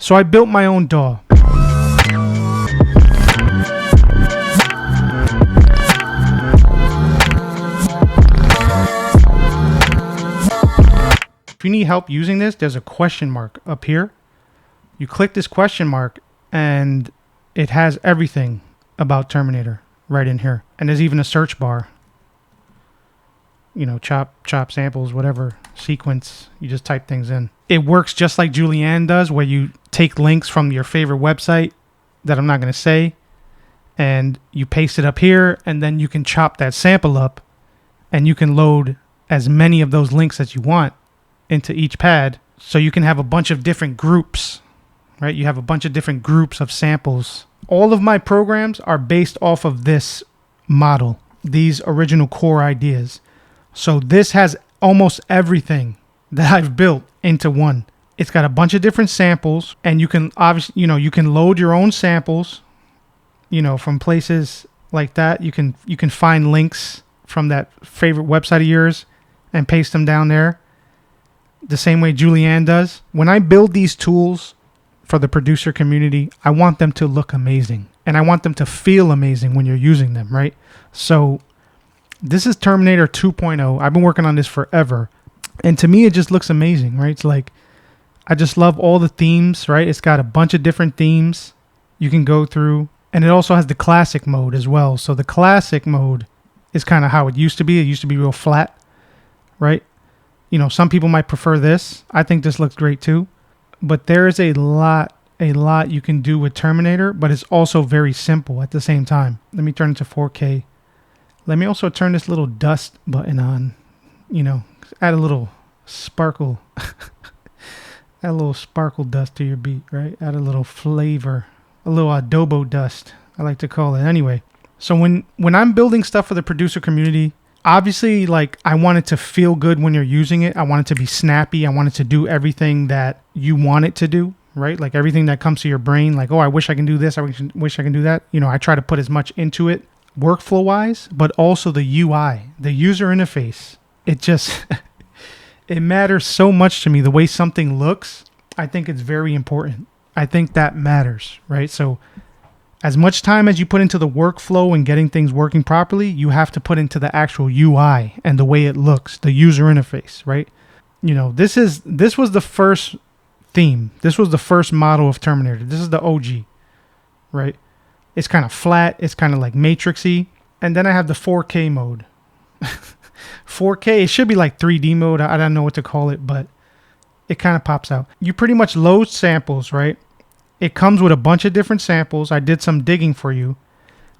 So I built my own DAW. If you need help using this, there's a question mark up here. You click this question mark and it has everything about Terminator right in here. And there's even a search bar. You know, chop samples, whatever, sequence, you just type things in. It works just like Julianne does, where you take links from your favorite website that I'm not going to say, and you paste it up here, and then you can chop that sample up, and you can load as many of those links as you want into each pad, so you can have a bunch of different groups, right? You have a bunch of different groups of samples. All of my programs are based off of this model, these original core ideas. So this has almost everything that I've built into one. It's got a bunch of different samples, and you can obviously, you can load your own samples, from places like that. You can find links from that favorite website of yours and paste them down there the same way Julianne does. When I build these tools for the producer community, I want them to look amazing, and I want them to feel amazing when you're using them, right? So this is Terminator 2.0. I've been working on this forever. And to me, it just looks amazing, right? It's like, I just love all the themes, right? It's got a bunch of different themes you can go through. And it also has the classic mode as well. So the classic mode is kind of how it used to be. It used to be real flat, right? Some people might prefer this. I think this looks great too. But there is a lot you can do with Terminator, but it's also very simple at the same time. Let me turn it to 4K. Let me also turn this little dust button on, add a little sparkle, add a little sparkle dust to your beat, right? Add a little flavor, a little adobo dust, I like to call it. Anyway, so when I'm building stuff for the producer community, obviously, like, I want it to feel good when you're using it. I want it to be snappy. I want it to do everything that you want it to do, right? Like everything that comes to your brain, like, oh, I wish I can do this. I wish I can do that. I try to put as much into it workflow wise, but also the UI, the user interface. It just, it matters so much to me. The way something looks, I think it's very important. I think that matters, right? So as much time as you put into the workflow and getting things working properly, you have to put into the actual UI and the way it looks, the user interface, right? This was the first theme. This was the first model of Terminator. This is the OG, right? It's kind of flat. It's kind of like matrixy. And then I have the 4K mode. 4K, it should be like 3D mode. I don't know what to call it, but it kind of pops out. You pretty much load samples, right? It comes with a bunch of different samples. I did some digging for you.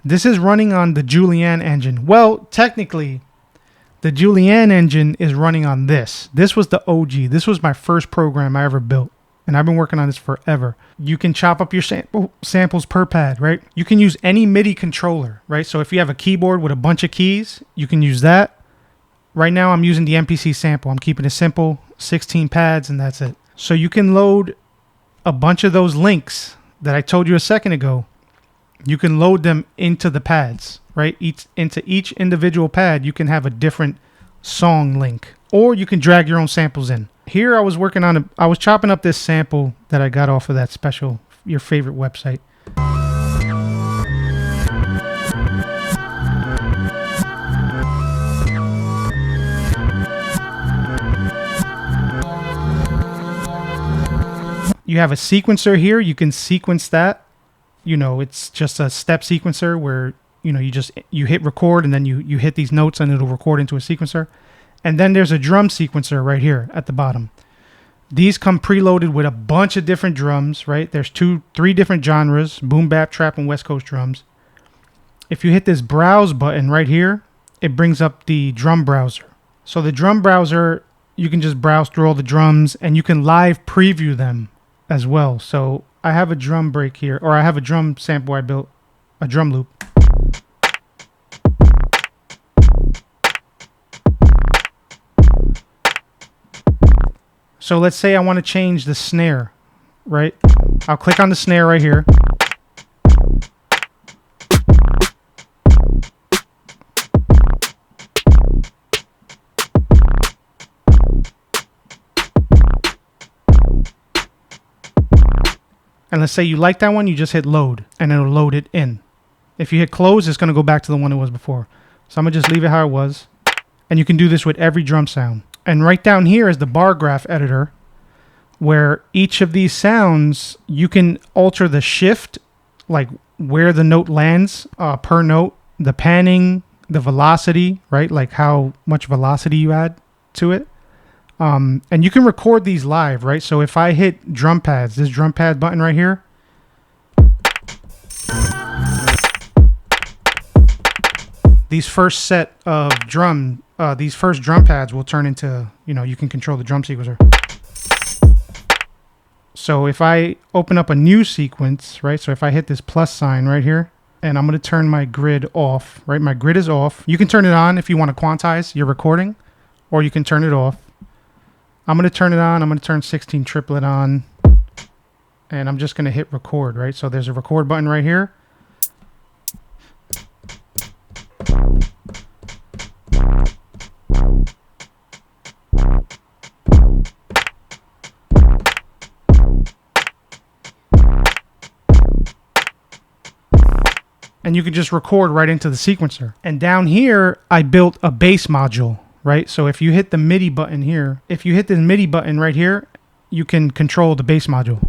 This is running on the Julianne engine. Well, technically, the Julianne engine is running on this. This was the OG. This was my first program I ever built. And I've been working on this forever. You can chop up your samples per pad, right? You can use any MIDI controller, right? So if you have a keyboard with a bunch of keys, you can use that. Right now, I'm using the MPC sample. I'm keeping it simple, 16 pads, and that's it. So you can load a bunch of those links that I told you a second ago. You can load them into the pads, right? Into each individual pad, you can have a different song link, or you can drag your own samples in. Here I was working on I was chopping up this sample that I got off of that special, your favorite website. You have a sequencer here. You can sequence that. It's just a step sequencer where, you hit record and then you hit these notes and it'll record into a sequencer. And then there's a drum sequencer right here at the bottom. These come preloaded with a bunch of different drums, right? There's 3 different genres, boom, bap, trap, and West Coast drums. If you hit this browse button right here, it brings up the drum browser. So the drum browser, you can just browse through all the drums and you can live preview them as well. So I have a drum break here, or I have a drum sample I built, a drum loop. So let's say I want to change the snare, right? I'll click on the snare right here. And let's say you like that one, you just hit load and it'll load it in. If you hit close, it's going to go back to the one it was before. So I'm going to just leave it how it was. And you can do this with every drum sound. And right down here is the bar graph editor, where each of these sounds, you can alter the shift, like where the note lands per note, the panning, the velocity, right? Like how much velocity you add to it. And you can record these live, right? So if I hit drum pads, this drum pad button right here, these first set of these first drum pads will turn into, you can control the drum sequencer. So if I open up a new sequence, right? So if I hit this plus sign right here, and I'm going to turn my grid off, right? My grid is off. You can turn it on if you want to quantize your recording, or you can turn it off. I'm going to turn it on. I'm going to turn 16 triplet on, and I'm just going to hit record, right? So there's a record button right here. And you can just record right into the sequencer. And down here, I built a bass module, right? So if you hit the MIDI button here, if you hit the MIDI button right here, you can control the bass module.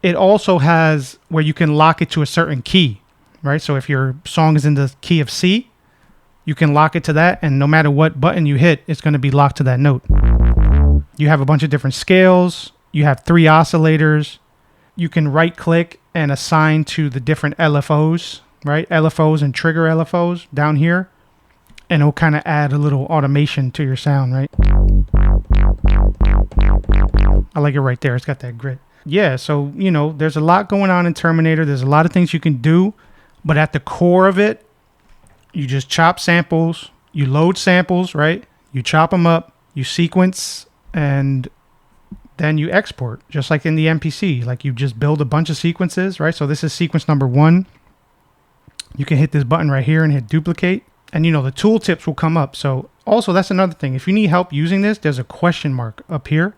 It also has where you can lock it to a certain key, right? So if your song is in the key of C, you can lock it to that, and no matter what button you hit, it's going to be locked to that note. You have a bunch of different scales. You have 3 oscillators. You can right click and assign to the different LFOs, right? LFOs and trigger LFOs down here. And it'll kind of add a little automation to your sound, right? I like it right there. It's got that grit. Yeah, so, there's a lot going on in Terminator. There's a lot of things you can do. But at the core of it, you just chop samples. You load samples, right? You chop them up. You sequence. And then you export, just like in the MPC. Like you just build a bunch of sequences, right? So this is sequence number 1. You can hit this button right here and hit duplicate. And the tooltips will come up. So also that's another thing. If you need help using this, there's a question mark up here.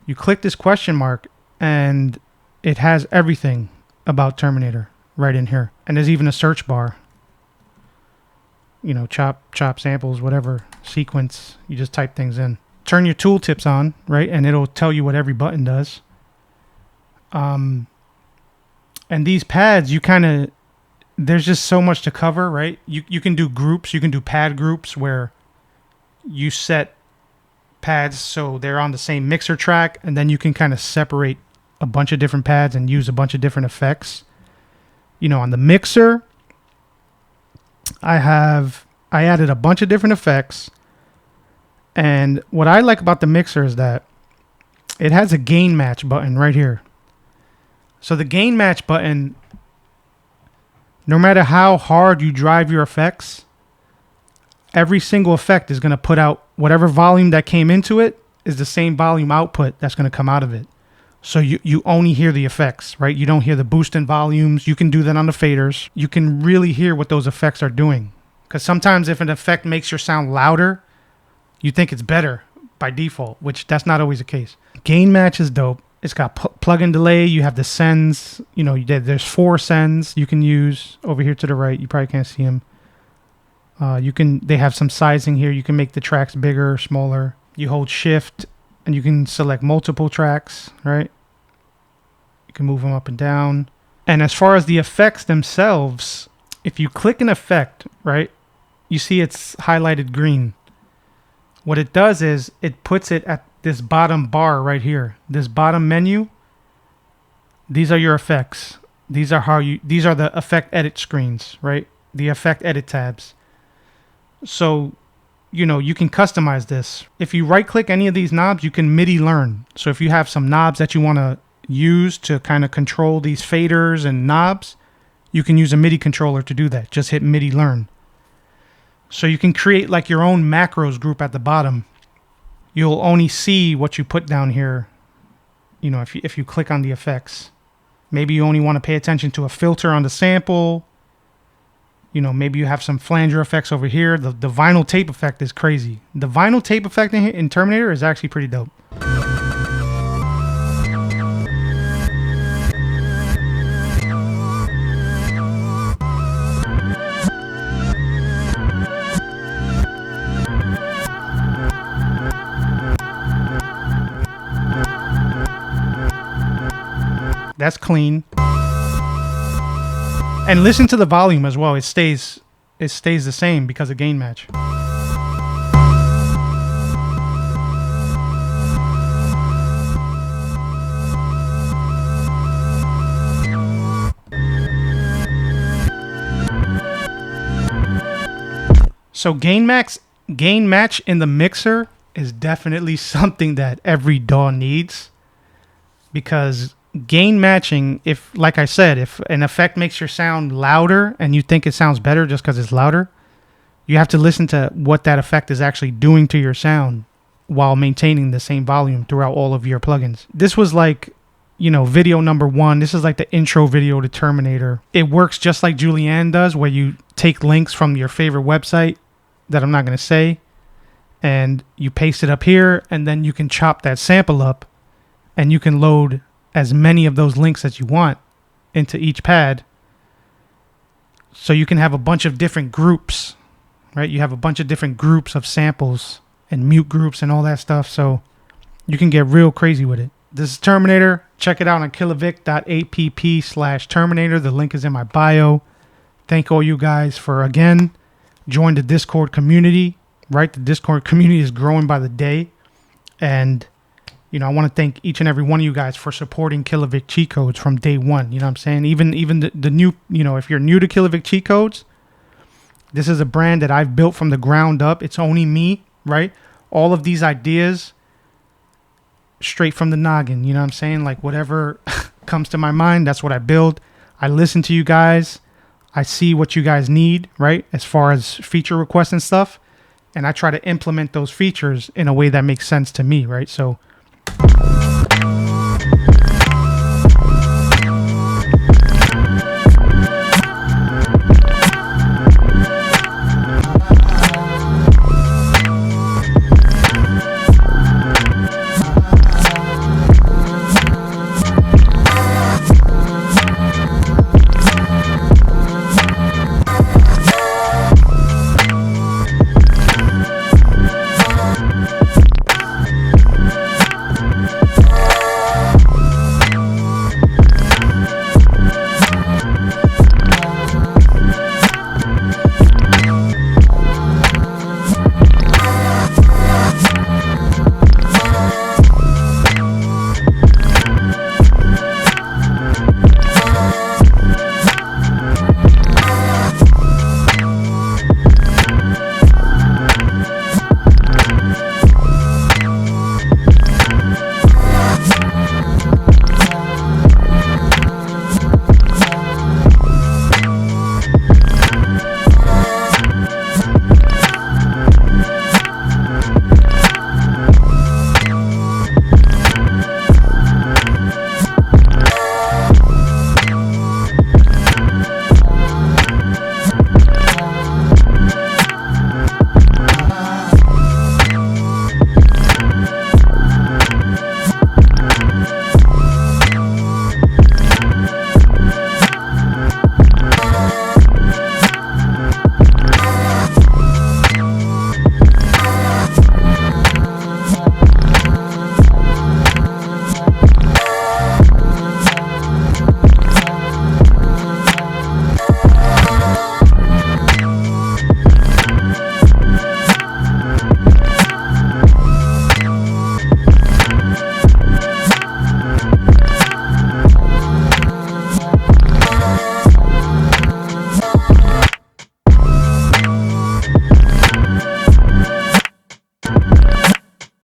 You click this question mark and it has everything about Terminator right in here. And there's even a search bar. Chop samples, whatever, sequence. You just type things in. Turn your tooltips on, right? And it'll tell you what every button does. And these pads, there's just so much to cover, right? You can do groups. You can do pad groups where you set pads so they're on the same mixer track, and then you can kind of separate a bunch of different pads and use a bunch of different effects. On the mixer, I added a bunch of different effects. And what I like about the mixer is that it has a gain match button right here. So the gain match button, no matter how hard you drive your effects, every single effect is going to put out whatever volume that came into it is the same volume output that's going to come out of it. So you only hear the effects, right? You don't hear the boost in volumes. You can do that on the faders. You can really hear what those effects are doing. Because sometimes if an effect makes your sound louder, you think it's better by default, which that's not always the case. Gain match is dope. It's got plug-in delay. You have the sends. There's 4 sends you can use over here to the right. You probably can't see them. They have some sizing here. You can make the tracks bigger, smaller. You hold shift and you can select multiple tracks, right? You can move them up and down. And as far as the effects themselves, if you click an effect, right, you see it's highlighted green. What it does is it puts it at this bottom bar right here, this bottom menu. These are your effects. These are the effect edit screens, right? The effect edit tabs. So, you can customize this. If you right click any of these knobs, you can MIDI learn. So if you have some knobs that you want to use to kind of control these faders and knobs, you can use a MIDI controller to do that. Just hit MIDI learn. So you can create like your own macros group at the bottom. You'll only see what you put down here, if you click on the effects. Maybe you only want to pay attention to a filter on the sample. You know, maybe you have some flanger effects over here. The vinyl tape effect is crazy. The vinyl tape effect in Terminator is actually pretty dope. That's clean. And listen to the volume as well. It stays the same because of gain match. So gain match in the mixer is definitely something that every DAW needs, because gain matching, if, like I said, if an effect makes your sound louder and you think it sounds better just because it's louder, you have to listen to what that effect is actually doing to your sound while maintaining the same volume throughout all of your plugins. This was like, you know, video number 1. This is like the intro video to Terminator. It works just like Julianne does, where you take links from your favorite website that I'm not going to say, and you paste it up here, and then you can chop that sample up, and you can load as many of those links as you want into each pad. So you can have a bunch of different groups, right? You have a bunch of different groups of samples and mute groups and all that stuff. So you can get real crazy with it. This is Terminator. Check it out on kilovic.app/Terminator. The link is in my bio. Thank all you guys for, again, join the Discord community, right? The Discord community is growing by the day. And you know, I want to thank each and every one of you guys for supporting Kilovic cheat codes from day one. You know what I'm saying? Even the new, you know, if you're new to Kilovic cheat codes, this is a brand that I've built from the ground up. It's only me, right? All of these ideas straight from the noggin. You know what I'm saying? Like whatever comes to my mind, that's what I build. I listen to you guys. I see what you guys need, right? As far as feature requests and stuff. And I try to implement those features in a way that makes sense to me, right? So